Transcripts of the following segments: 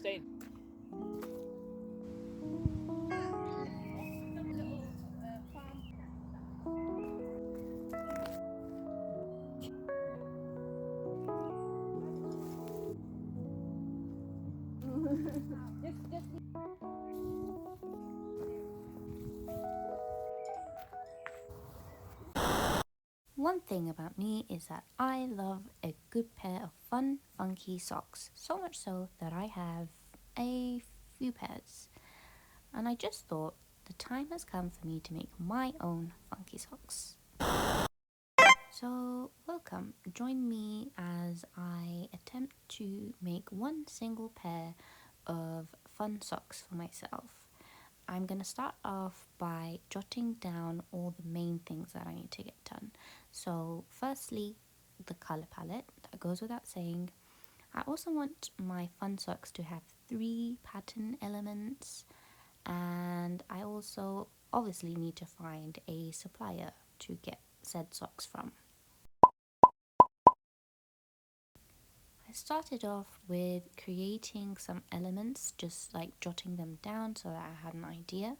stain. One thing about me is that I love a good pair of fun, funky socks. So much so that I have a few pairs. And I just thought the time has come for me to make my own funky socks. So, welcome. Join me as I attempt to make one single pair of fun socks for myself. I'm going to start off by jotting down all the main things that I need to get done. So, firstly, the color palette, that goes without saying. I also want my fun socks to have 3 pattern elements, and I also obviously need to find a supplier to get said socks from. I started off with creating some elements, just like jotting them down so that I had an idea.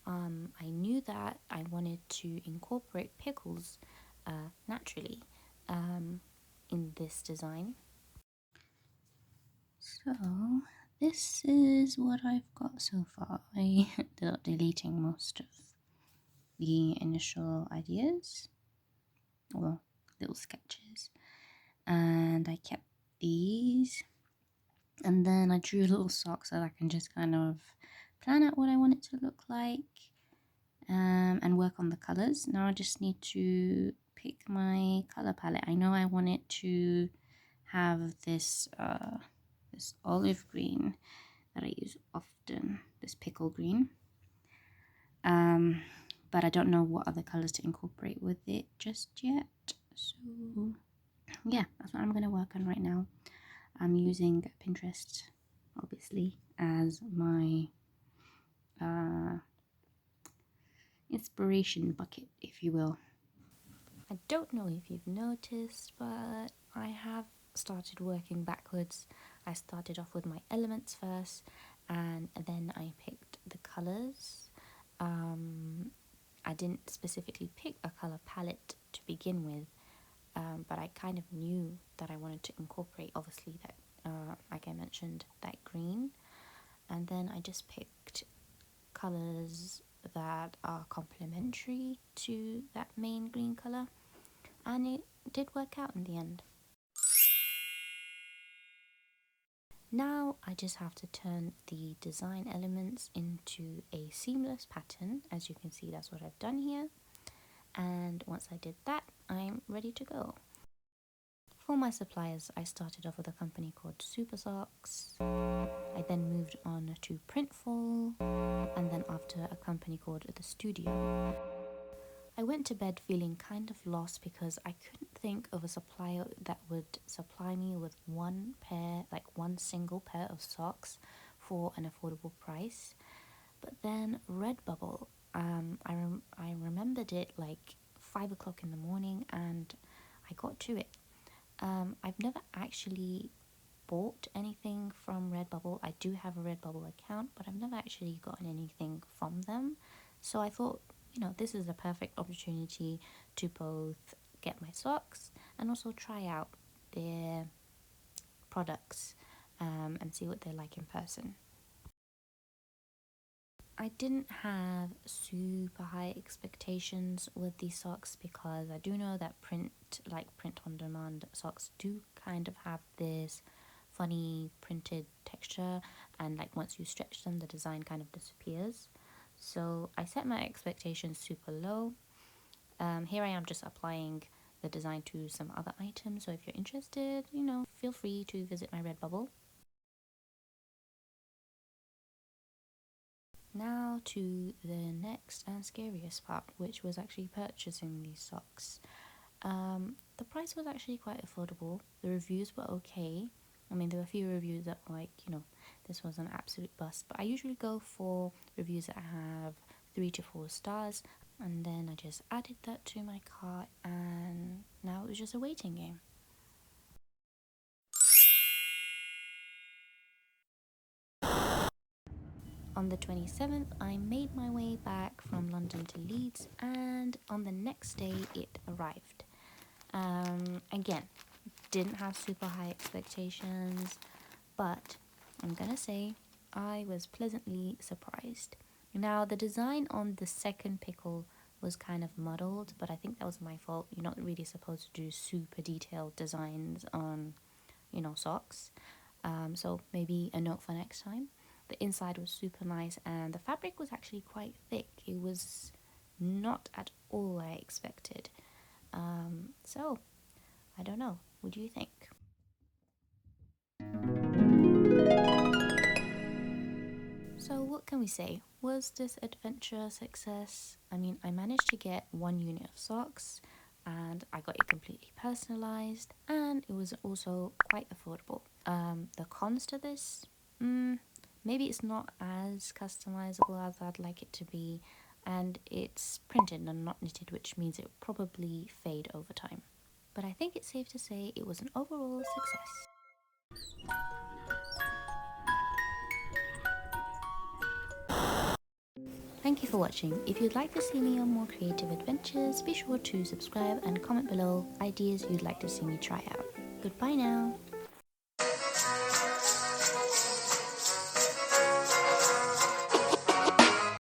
I knew that I wanted to incorporate pickles naturally in this design. So this is what I've got so far. I ended up deleting most of the initial ideas or little sketches, and I kept these, and then I drew little socks so that I can just kind of plan out what I want it to look like. And work on the colors. Now I just need to pick my color palette. I know I want it to have this this olive green that I use often, this pickle green. But I don't know what other colors to incorporate with it just yet. So yeah, that's what I'm gonna work on right now. I'm using Pinterest, obviously, as my inspiration bucket, if you will. I don't know if you've noticed, but I have started working backwards. I started off with my elements first, and then I picked the colors. I didn't specifically pick a color palette to begin with, but I kind of knew that I wanted to incorporate, obviously, that, like I mentioned, that green. And then I just picked colors that are complementary to that main green color, and it did work out in the end. Now I just have to turn the design elements into a seamless pattern. As you can see, that's what I've done here, and once I did that, I'm ready to go. For my suppliers, I started off with a company called Super Socks. I then moved on to Printful, and then after a company called The Studio. I went to bed feeling kind of lost because I couldn't think of a supplier that would supply me with one pair, like one single pair of socks for an affordable price. But then Redbubble, I remembered it like 5 o'clock in the morning, and I got to it. I've never actually bought anything from Redbubble. I do have a Redbubble account, but I've never actually gotten anything from them. So I thought, this is a perfect opportunity to both get my socks and also try out their products and see what they're like in person. I didn't have super high expectations with these socks because I do know that print on demand socks do kind of have this funny printed texture, and like once you stretch them the design kind of disappears. So I set my expectations super low. Here I am just applying the design to some other items, so if you're interested, feel free to visit my Redbubble. Now to the next and scariest part, which was actually purchasing these socks. The price was actually quite affordable. The reviews were okay. I mean, there were a few reviews that were like, this was an absolute bust. But I usually go for reviews that have 3 to 4 stars. And then I just added that to my cart, and now it was just a waiting game. on the 27th, I made my way back from London to Leeds, and on the next day it arrived. Again, didn't have super high expectations, but I'm gonna say I was pleasantly surprised. Now, the design on the second pickle was kind of muddled, but I think that was my fault. You're not really supposed to do super detailed designs on, socks. So maybe a note for next time. The inside was super nice, and the fabric was actually quite thick. It was not at all I expected. So I don't know. What do you think? So what can we say? Was this adventure a success? I mean, I managed to get one unit of socks, and I got it completely personalized, and it was also quite affordable. The cons to this, maybe it's not as customizable as I'd like it to be, and it's printed and not knitted, which means it will probably fade over time. But I think it's safe to say it was an overall success. Thank you for watching. If you'd like to see me on more creative adventures, be sure to subscribe and comment below ideas you'd like to see me try out. Goodbye now.